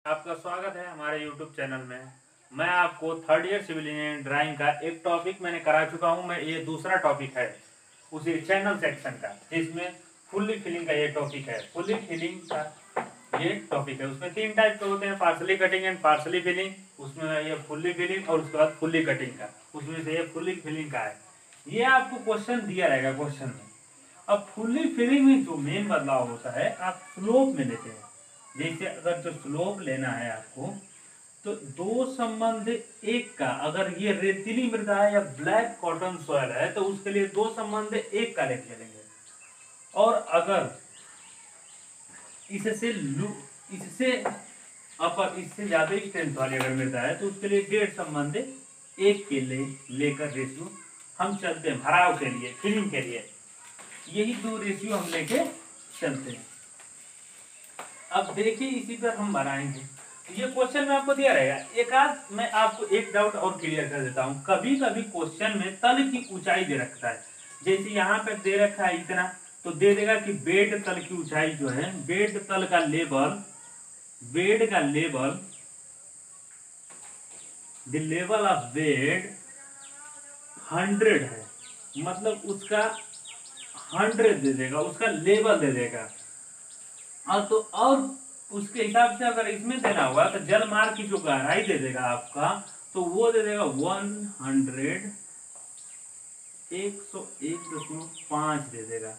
आपका स्वागत है हमारे YouTube चैनल में। मैं आपको third year civil engineering drawing का एक टॉपिक मैंने करा चुका हूं। मैं ये दूसरा टॉपिक है उसी चैनल सेक्शन का, जिसमें फुल्ली फिलिंग का ये टॉपिक है। फुल्ली फिलिंग का ये टॉपिक है, उसमें 3 टाइप के होते हैं, partially cutting and partially filling. उसमें ये फुल्ली फिलिंग और उसके बाद फुल्ली कटिंग का, उसमें से ये फुल्ली फिलिंग का है। ये आपको क्वेश्चन दिया रहेगा क्वेश्चन में। अब फुल्ली फिलिंग में जो मेन बदलाव होता है, आप स्लोप में लेते हैं। जैसे अगर जो स्लोप लेना है आपको, तो दो संबंध एक का, अगर ये रेतीली मृदा है या ब्लैक कॉटन सॉइल है तो उसके लिए दो संबंध एक का लेके चलेंगे। और अगर इससे अपर, इससे ज्यादा स्ट्रेंथ वाली अगर मृदा है तो उसके लिए 1.5 संबंध एक के लेकर रेशियो हम चलते हैं भराव के लिए, फिलिंग के लिए। यही दो रेशियो हम लेके चलते हैं। अब देखिए इसी पर हम बनाएंगे। ये क्वेश्चन में आपको दिया रहेगा। एक आध मैं आपको एक डाउट और क्लियर कर देता हूँ। कभी कभी क्वेश्चन में तल की ऊंचाई दे रखता है। जैसे यहाँ पर दे रखा है इतना, तो दे देगा कि बेड तल की ऊंचाई जो है, बेड तल का लेवल, बेड का level, the level of bed 100 है। मतलब उसका 100 दे देगा, उसका लेवल दे देगा। और उसके हिसाब से अगर इसमें देना होगा तो जल मार्ग की जो गहराई दे देगा आपका, तो वो दे देगा 101.5 दे देगा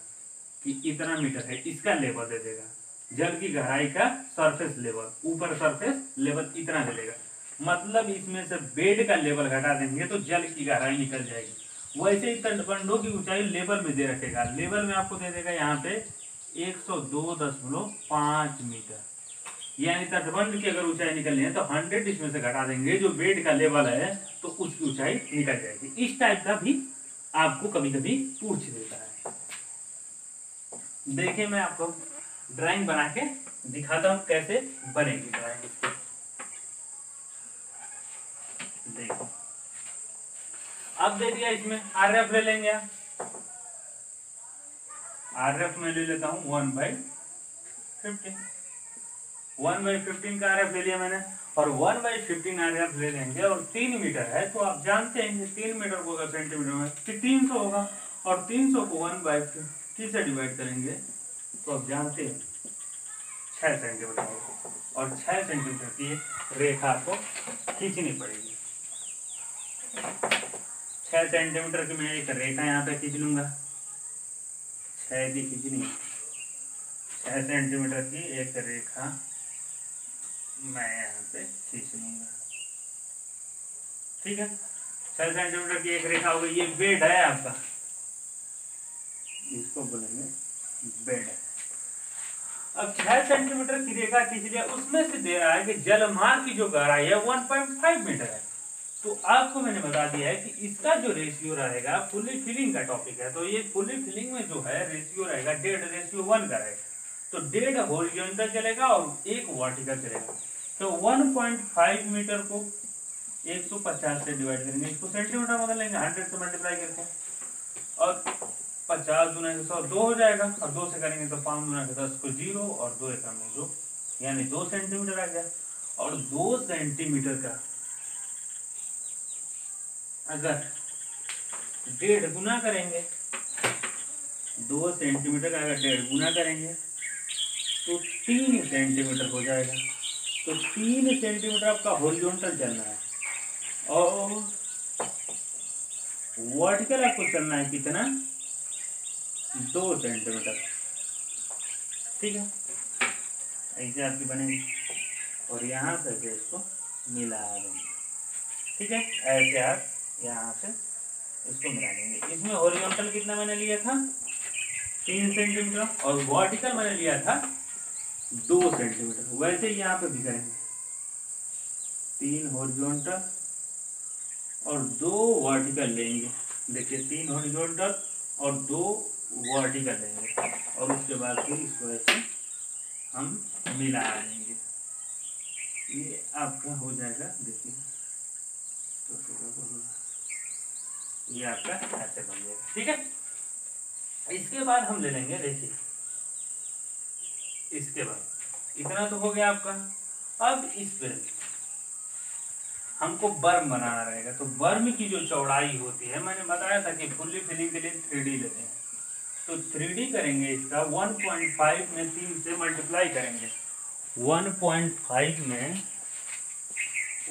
कि इतना मीटर है, इसका लेवल दे देगा। जल की गहराई का सरफेस लेवल, ऊपर सरफेस लेवल इतना दे देगा। मतलब इसमें से बेड का लेवल घटा देंगे तो जल की गहराई निकल जाएगी। वैसे ही तटबंधों की ऊंचाई लेवल में दे रखेगा। लेवल में आपको दे देगा यहाँ पे 102.5 मीटर। यानी तटबंध की अगर ऊंचाई निकलनी है तो 100 इसमें से घटा देंगे, जो बेड का लेवल है तो उसकी ऊंचाई निकल जाएगी। इस टाइप का भी आपको कभी कभी पूछ देता है। देखिए मैं आपको ड्राइंग बना के दिखाता हूं कैसे बनेगी ड्राइंग। देखो अब दे दिया, इसमें आरएफ ले लेंगे। आरएफ में ले लेता हूं 1/15। 1/15 का आरएफ ले लिया मैंने, और 1/15 आरएफ ले लेंगे। और 3 मीटर है तो आप जानते हैं 3 मीटर को अगर सेंटीमीटर में 300 होगा, और 300 को 1/50 से डिवाइड करेंगे तो आप जानते हैं 6 सेंटीमीटर होगा। और 6 सेंटीमीटर की रेखा को खींचनी पड़ेगी। 6 सेंटीमीटर की मैं एक रेखा यहाँ पे खींच लूंगा। 6 की खींचनी, 6 सेंटीमीटर की एक रेखा मैं यहाँ पे खींच लूंगा। ठीक है, 6 सेंटीमीटर की एक रेखा हो गई। ये बेड है आपका, इसको बोलेंगे बेड। अब 6 सेंटीमीटर की रेखा खींच लिया, उसमें से दे रहा है कि जलमार्ग की जो गहराई है 1.5 मीटर है। तो आपको मैंने बता दिया है कि इसका जो रेशियो रहेगा, फुल्ली फिलिंग का टॉपिक है, तो ये फुल्ली फिलिंग में जो है रेशियो रहेगा 1.5:1 का रहेगा। तो 1.5 हॉरिजॉन्टल चलेगा और 1 वर्टिकल चलेगा। तो 1.5 मीटर को 150 से डिवाइड करेंगे, इसको सेंटीमीटर बदल लेंगे 100 से मल्टीप्लाई करके, और 50 दूना 100 2 हो जाएगा, और 2 से करेंगे तो 5 दूना 10 को 0, और 2 एकम में 2, यानी 2 सेंटीमीटर आ गया। और 2 सेंटीमीटर का अगर 1.5 गुना करेंगे, 2 सेंटीमीटर का अगर 1.5 गुना करेंगे तो 3 सेंटीमीटर हो जाएगा। तो 3 सेंटीमीटर आपका हॉरिजॉन्टल चलना है, और वर्टिकल आपको चलना है कितना, 2 सेंटीमीटर। ठीक है, ऐसे आपकी बनेगी, और यहाँ से इसको मिला देंगे। ठीक है, ऐसे आप यहाँ से इसको मिला देंगे। इसमें हॉरिजॉन्टल कितना मैंने लिया था, 3 सेंटीमीटर, और वर्टिकल मैंने लिया था 2 सेंटीमीटर। वैसे ही यहाँ पे भी करेंगे, 3 हॉरिजॉन्टल और 2 वर्टिकल लेंगे। देखिए 3 हॉरिजॉन्टल और 2 वर्टिकल लेंगे, और उसके बाद फिर इसको ऐसे हम मिला देंगे। ये आपका हो जाएगा। देखिए ये आपका ऐसे बन जाएगा। ठीक है, इसके बाद हम ले लेंगे, देखिए इसके बाद इतना तो हो गया आपका। अब इस पे हमको बर्म बनाना रहेगा, तो बर्म की जो चौड़ाई होती है, मैंने बताया था कि फुल्ली फिलिंग के लिए 3D लेते हैं, तो 3D करेंगे इसका 1.5 में 3 से मल्टीप्लाई करेंगे, 1.5 में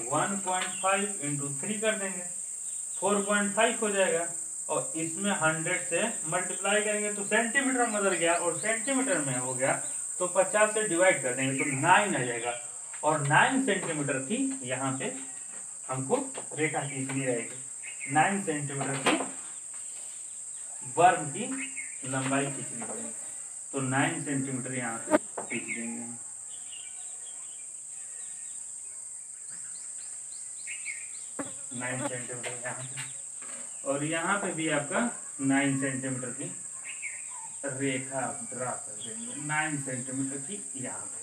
1.5 इंटू 3 कर देंगे, 4.5 हो जाएगा, और इसमें 100 से मल्टीप्लाई करेंगे तो सेंटीमीटर में बदल गया, और सेंटीमीटर में हो गया तो 50 से डिवाइड कर देंगे तो 9 आ जाएगा, और 9 सेंटीमीटर की यहाँ पे हमको रेखा खींचनी रहेगी, 9 सेंटीमीटर की वर्म की लंबाई खींचनी पड़ेगी, तो 9 सेंटीमीटर यहाँ पे खींच देंगे। नाइन सेंटीमीटर यहाँ पे, और यहाँ पे भी आपका 9 सेंटीमीटर की रेखा ड्रा कर देंगे, 9 सेंटीमीटर की यहाँ पे,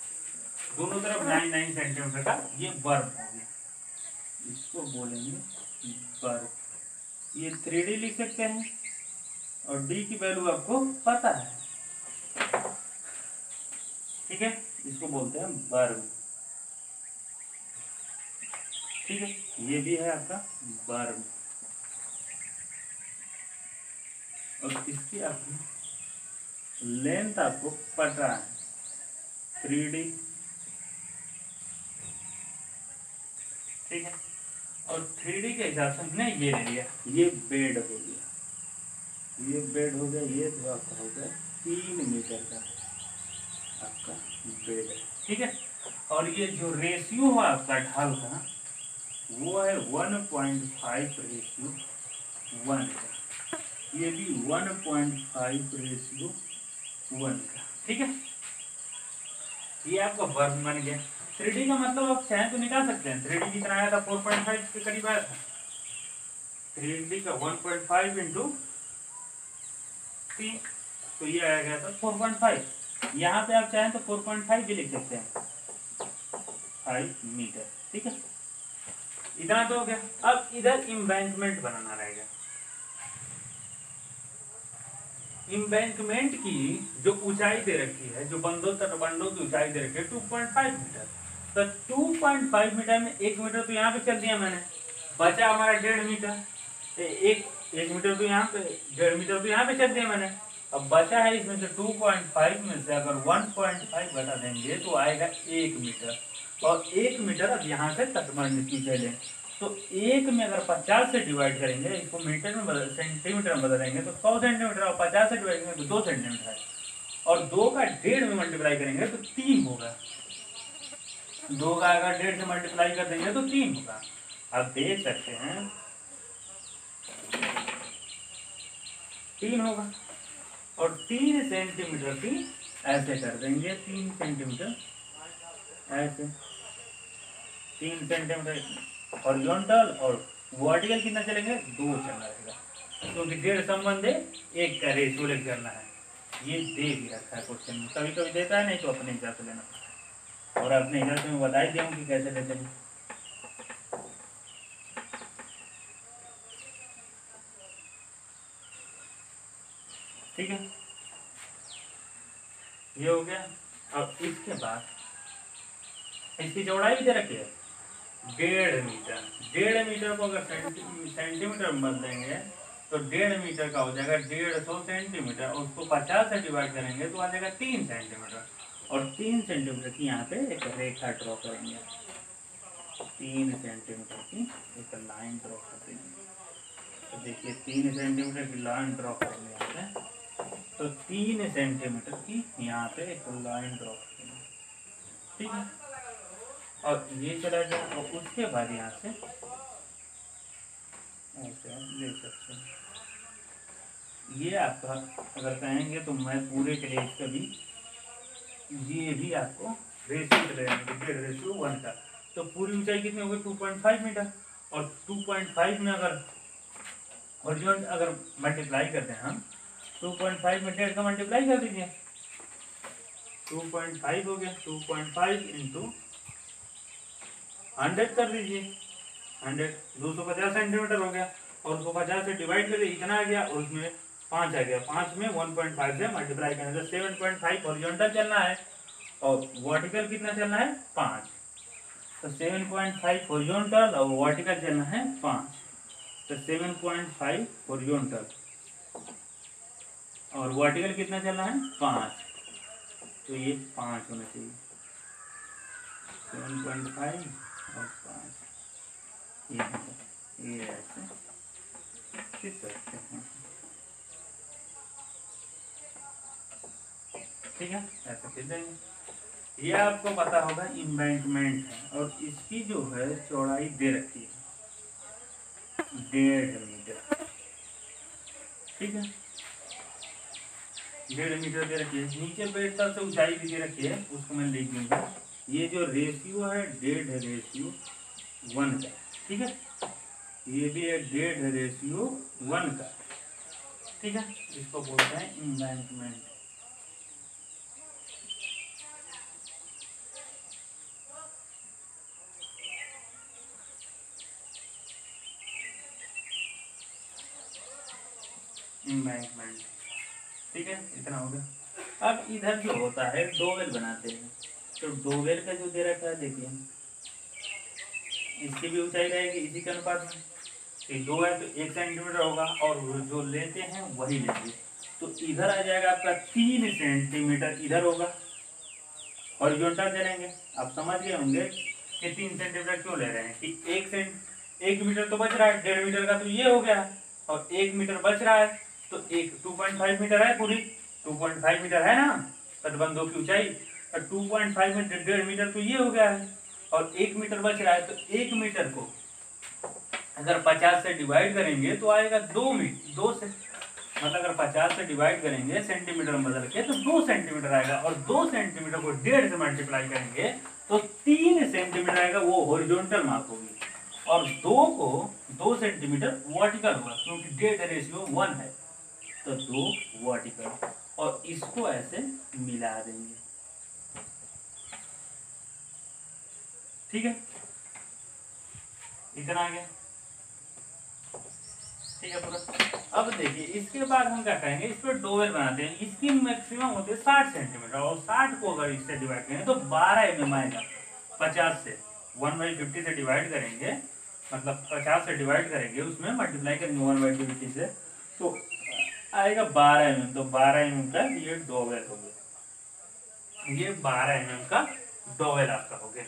दोनों तरफ 9 सेंटीमीटर का ये वर्म हो गया, इसको बोलेंगे वर्म। ये 3D लिख सकते हैं, और D की वैल्यू आपको पता है, ठीक है, इसको बोलते हैं वर्म, ठीक है, ये भी है आपका वर्म। और इसकी आपकी लेंथ आपको पता है 3D, ठीक है, और 3D के हिसाब से हमने ये ले लिया, ये बेड हो गया, ये बेड हो गया, ये जो आपका हो गया 3 मीटर का आपका बेड, ठीक है, और ये जो रेशियो है आपका ढाल का वो है 1.5:1 का, ये भी 1.5:1 का, ठीक है, ये आपका वर्म बन गया। 3D का मतलब आप चाहें तो निकाल सकते हैं, 3D कितना आया था 4.5 के करीब आया था, 3D का 1.5 इंटू 3, तो ये आया गया था 4.5, यहाँ पे आप चाहें तो 4.5 भी लिख सकते हैं, 5 मीटर, ठीक है, इतना तो हो गया। अब इधर इम्बैंकमेंट बनाना रहेगा, इम्बैंकमेंट की जो ऊंचाई दे रखी है, जो बंदों की ऊंचाई दे रखी है 2.5 मीटर, तो 2.5 मीटर में 1 मीटर तो यहाँ पे चल दिया मैंने, बचा हमारा 1.5 मीटर, एक मीटर तो यहाँ पे, 1.5 मीटर तो यहाँ पे चल दिया मैंने, अब बचा है इसमें से 2.5 में से अगर 1.5 घटा देंगे तो आएगा 1 मीटर, और 1 मीटर अब यहाँ से तटबंध की पहले, तो 1 में अगर 50 से डिवाइड करेंगे, इसको मीटर में बदल सेंटीमीटर में बदलेंगे तो 100 सेंटीमीटर, और 50 से डिवाइड करेंगे तो 2 सेंटीमीटर है, और 2 का 1.5 में मल्टीप्लाई करेंगे तो 3 होगा, 2 का अगर 1.5 से मल्टीप्लाई कर देंगे तो 3 होगा। आप देख सकते हैं 3 होगा, और 3 सेंटीमीटर की ऐसे कर देंगे, 3 सेंटीमीटर ऐसे, 3 सेंटीमीटर हॉरिजॉन्टल, और वर्टिकल कितना चलेंगे 2 चलना रहेगा, क्योंकि 1.5 संबंध है, 1 का रेशियो लेके करना है, ये दे भी रखा है क्वेश्चन में, कभी कभी देता है, नहीं तो अपने हिसाब से लेना, और अपने हिसाब से मैं बता ही दिया हूँ कि कैसे लेते हैं, ठीक है, ये हो गया। अब इसके बाद इसकी चौड़ाई भी दे रखी है 1.5 मीटर, 1.5 मीटर को अगर सेंटीमीटर में बदलेंगे तो 1.5 मीटर का हो जाएगा 150 सेंटीमीटर, और उसको 50 से डिवाइड करेंगे तो आ जाएगा 3 सेंटीमीटर, और 3 सेंटीमीटर की यहाँ पे एक रेखा ड्रॉ करेंगे, 3 सेंटीमीटर की एक लाइन ड्रॉ कर देंगे, तो देखिए 3 सेंटीमीटर की लाइन ड्रॉ करेंगे यहाँ पे, तो 3 सेंटीमीटर की यहाँ पे एक लाइन ड्रॉ करेंगे, ठीक है, और ये चला जाए, और उसके बाद यहाँ से ऐसे ले सकते हैं, ये आपका अगर कहेंगे तो मैं पूरे के लिए इसका भी, ये भी आपको रेशियो 1 का, तो पूरी ऊंचाई कितनी होगी 2.5 मीटर, और 2.5 में अगर हॉरिजॉन्टल अगर मल्टीप्लाई करते हैं हम, 2.5 में 1.5 का मल्टीप्लाई कर दीजिए, 2.5 हो गया, 2.5 इंटू 100 कर दीजिए, 100 250 सेंटीमीटर हो गया, और उसको 50 से डिवाइड कर दिया, इतना आ गया, और उसमें 5 आ गया, 5 में 1.5 से मल्टीप्लाई करने से 7.5 हॉरिजॉन्टल चलना है, और वर्टिकल कितना चलना है 5, तो 7.5 हॉरिजॉन्टल और वर्टिकल चलना है 5, तो 7.5 हॉरिजॉन्टल और वर्टिकल कितना चलना है 5, तो ये 5 होना चाहिए। 7.5 और 5 ये ऐसे खींच सकते हैं, ठीक है, ऐसे खींच देंगे। ये आपको पता होगा इम्बैंकमेंट है, और इसकी जो है चौड़ाई दे रखी है 1.5 मीटर, ठीक है, 1.5 मीटर दे रखी है। नीचे पेड़ तक से ऊंचाई भी दे रखी है, उसको मैं लिख दूंगा। ये जो रेशियो है 1.5:1 का, ठीक है, ये भी है 1.5:1 का, ठीक है, इसको बोलते हैं इम्बैंकमेंट। इम्बैंकमेंट, ठीक है, इतना हो गया। अब इधर जो होता है डोवेल बनाते हैं, तो डोवेल का जो दे रखा है देखिए, इसकी भी ऊंचाई रहेगी इसी के अनुपात में, कि 2 है तो 1 सेंटीमीटर होगा, और जो लेते हैं वही लेंगे, तो इधर आ जाएगा आपका 3 सेंटीमीटर, इधर होगा हॉरिजॉन्टल चलेंगे। आप समझ गए होंगे कि 3 सेंटीमीटर क्यों ले रहे हैं, कि 1 मीटर तो बच रहा है, 1.5 मीटर का तो ये हो गया, और 1 मीटर बच रहा है, तो 2.5 मीटर है, पूरी 2.5 मीटर है ना तटबंधों की ऊंचाई, और 2.5 मीटर 1.5 मीटर तो ये हो गया है, और 1 मीटर बच रहा है, तो 1 मीटर को अगर 50 से डिवाइड करेंगे तो आएगा 2 मीटर, 2 से मतलब अगर 50 से डिवाइड करेंगे सेंटीमीटर में बदल के तो 2 सेंटीमीटर आएगा, और 2 सेंटीमीटर को 1.5 से मल्टीप्लाई करेंगे तो 3 सेंटीमीटर आएगा, वो हॉरिजॉन्टल मार्क होगी, और 2 को 2 सेंटीमीटर वर्टिकल होगा, क्योंकि 1.5:1 है, तो 2 वर्टिकल, और इसको ऐसे मिला देंगे, ठीक है, इतना आ गया, ठीक है पूरा। अब देखिए इसके बाद हम क्या करेंगे, इस पर डोवेल बनाते हैं। इसकी मैक्सिमम होती है 60 सेंटीमीटर, और 60 को अगर इससे डिवाइड करें तो 12 mm आएगा। 50 से 1/50 से डिवाइड करेंगे, मतलब 50 से डिवाइड करेंगे, उसमें मल्टीप्लाई करेंगे 1/50 से, तो आएगा 12 mm, तो 12 mm का ये डोवेल हो गया, ये 12 mm का डोवेल आपका हो गया।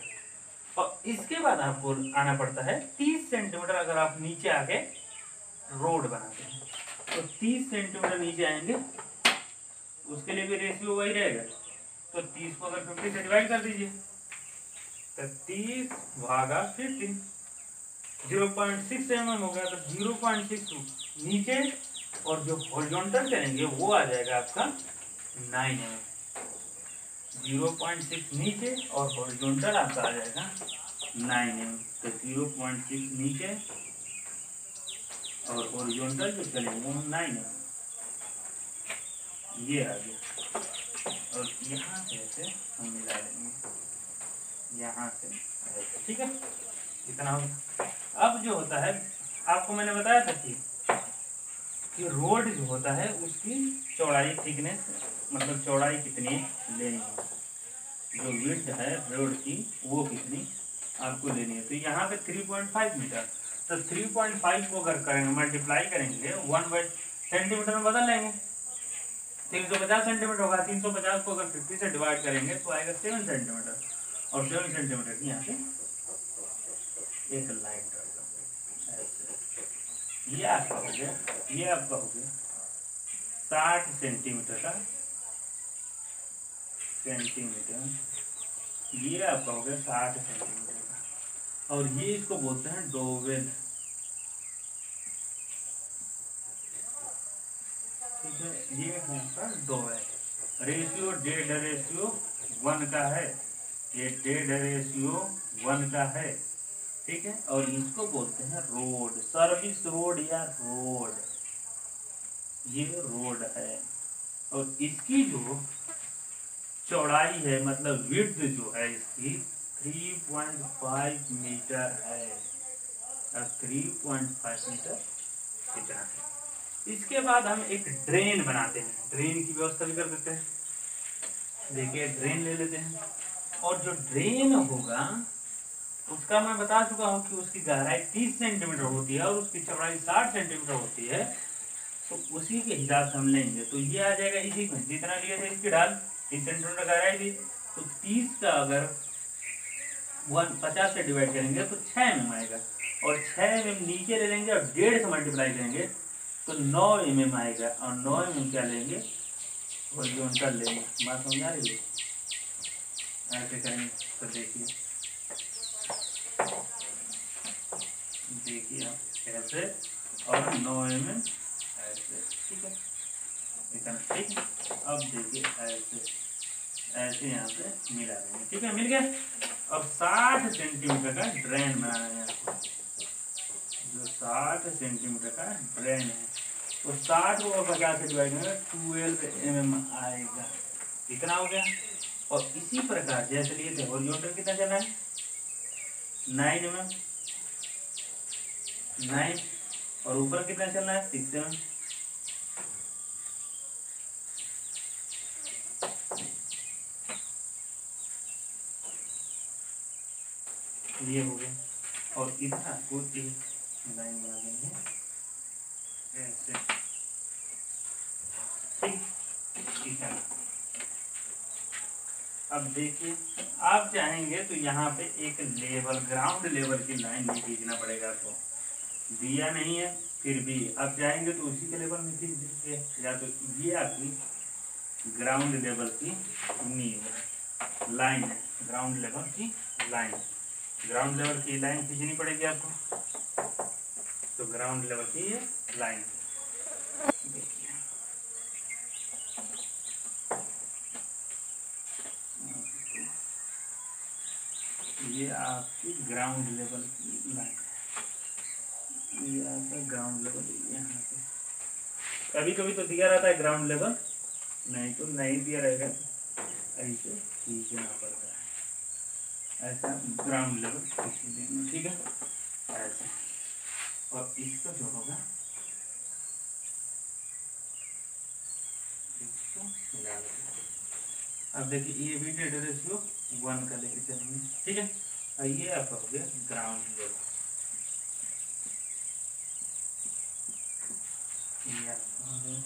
और इसके बाद आपको आना पड़ता है 30 सेंटीमीटर, अगर आप नीचे आके रोड बनाते हैं तो 30 सेंटीमीटर नीचे आएंगे, उसके लिए भी रेशियो वही रहेगा, तो 30 को अगर 50 से डिवाइड कर दीजिए, तो 30/50 0.6 mm हो गया, तो 0.6 नीचे, और जो हॉरिजॉन्टल चलेंगे वो आ जाएगा आपका 9 mm, 0.6 नीचे और हॉरिजॉन्टल आपका आ जाएगा 9 mm, तो 0.6 नीचे और हॉरिजॉन्टल जो चलेंगे वो 9 mm, ये आ गया, और यहाँ से ऐसे हम मिला देंगे, यहाँ से ऐसे, ठीक है, इतना होगा। अब जो होता है आपको मैंने बताया था कि रोड जो होता है उसकी चौड़ाई, थिकनेस, मतलब चौड़ाई कितनी लेनी है, जो विड्थ है रोड की वो कितनी आपको लेनी है। तो यहाँ पे 3.5 मीटर, तो 3.5 को अगर करेंगे मल्टीप्लाई करेंगे 1 सेंटीमीटर में बदल लेंगे, 350 सेंटीमीटर होगा, 350 को अगर 50 से डिवाइड करेंगे तो आएगा 7 सेंटीमीटर, और 7 सेंटीमीटर की यहाँ से एक लाइन ड्रा कर ऐसे, ये आपका हो गया, ये आपका हो गया 60 सेंटीमीटर का सेंटीमीटर, ये आपका हो गया 60 सेंटीमीटर का, और ये इसको बोलते हैं डोवेल, ठीक है, ये है आपका डोवेल। रेशियो 1.5:1 का है, ये 1.5:1 का है, ठीक है, और इसको बोलते हैं रोड, सर्विस रोड या रोड, ये रोड है, और इसकी जो चौड़ाई है, मतलब विड्थ जो है इसकी 3.5 मीटर है, 3.5 मीटर इतना है। इसके बाद हम एक ड्रेन बनाते हैं, ड्रेन की व्यवस्था भी कर देते हैं। देखिए ड्रेन ले लेते हैं, और जो ड्रेन होगा उसका मैं बता चुका हूँ कि उसकी गहराई 30 सेंटीमीटर होती है और उसकी चौड़ाई 60 सेंटीमीटर होती है। तो उसी के हिसाब से हम लेंगे, तो ये आ जाएगा इसी में, जितना लिए थे इसकी ढाल 30 सेंटीमीटर गहराई थी, तो 30 का अगर 50 से डिवाइड करेंगे तो 6 mm आएगा, और 6 mm नीचे ले लेंगे और 1.5 से मल्टीप्लाई करेंगे तो 9 mm आएगा, और 9 mm क्या लेंगे, हॉरिजॉन्टल लेंगे। बात समझ आ रही है? ऐसे करेंगे तो देखिए आप ऐसे, और 9 mm ऐसे, ठीक है, इतना ठीक। अब देखिए ऐसे ऐसे यहाँ पे मिला देंगे, ठीक है, मिल गया। अब 60 सेंटीमीटर का ड्रेन बनाना है आपको, जो 60 सेंटीमीटर का ड्रेन है, तो 60 को 50 से डिवाइड करेंगे 12 mm आएगा, इतना हो गया। और इसी प्रकार जैसे लिए थे हॉरिजॉन्टल कितना चलना है 9 mm, 9, और ऊपर कितना चलना है 6 mm। ये हो गया, और इधर को एक लाइन बना देंगे ऐसे, ठीक है। अब देखिए आप चाहेंगे तो यहाँ पे एक लेवल, ग्राउंड लेवल की लाइन भी खींचना पड़ेगा आपको, दिया नहीं है फिर भी आप चाहेंगे तो उसी के लेवल में खींच दीजिए, या तो ये आपकी ग्राउंड लेवल की नींव लाइन है, ग्राउंड लेवल की लाइन, ग्राउंड लेवल की लाइन खींचनी पड़ेगी आपको, तो ग्राउंड लेवल की ये लाइन देखिए, ये आपकी ग्राउंड लेवल की लाइन है, ये आपका ग्राउंड लेवल यहाँ पे, कभी कभी तो दिया रहता है ग्राउंड लेवल, नहीं तो नहीं दिया रहेगा, ऐसे खींचना पड़ता है, ऐसा ग्राउंड लेवल खींच देंगे, ठीक है ऐसे। और इसका जो होगा इसको मिला देंगे। अब देखिए ये भी डेटा रेशियो 1 का लेके चलेंगे, ठीक है। और ये आपका हो गया ग्राउंड लेवल, ये आपका हो गया।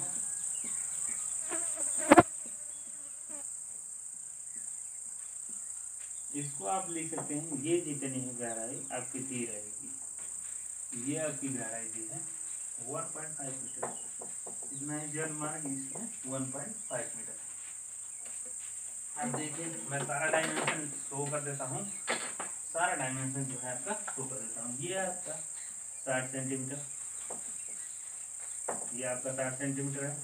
इसको आप लिख सकते हैं, ये जितनी है गहराई आपकी दी रहेगी, ये आपकी गहराई दी है 1.5 मीटर, इतना ही जल मारेंगे इसमें 1.5 मीटर। अब देखिए मैं सारा डायमेंशन शो कर देता हूँ, सारा डायमेंशन जो है आपका शो कर देता हूँ। ये आपका 60 सेंटीमीटर, ये आपका 60 सेंटीमीटर है,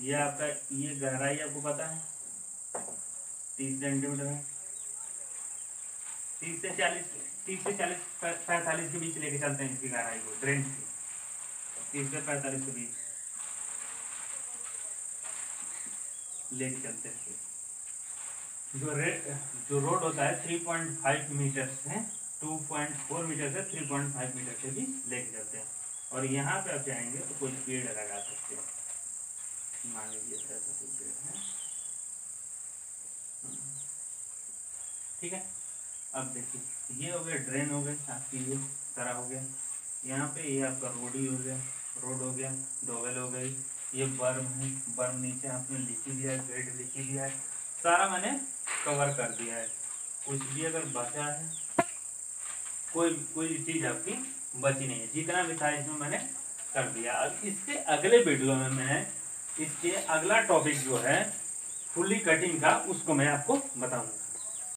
ये आपका ये गहराई आपको पता है 30 सेंटीमीटर है, 30 से 40 45 के बीच लेके चलते हैं इसकी गहराई को, ड्रेन की 30 से 45 के बीच लेके चलते हैं। जो रोड होता है 3.5 मीटर से 2.4 मीटर से 3.5 मीटर के बीच लेके चलते हैं। और यहाँ पे आप चाहेंगे तो कोई पेड़ लगा सकते हैं, मान लीजिए ऐसा कोई पेड़ है, ठीक है। अब देखिए ये हो गया ड्रेन हो गए आपकी, ये तरह हो गया, यहाँ पे ये आपका रोड ही हो गया, रोड हो गया, डोवेल हो गई, ये बर्म है, बर्म नीचे आपने लिख ही दिया है, ग्रेड लिख ही दिया है, सारा मैंने कवर कर दिया है। कुछ भी अगर बचा है, कोई चीज़ आपकी बची नहीं है, जितना भी था इसमें मैंने कर दिया। अब इसके अगले वीडियो में मैं इसके अगला टॉपिक जो है फुल्ली कटिंग का, उसको मैं आपको बताऊंगा।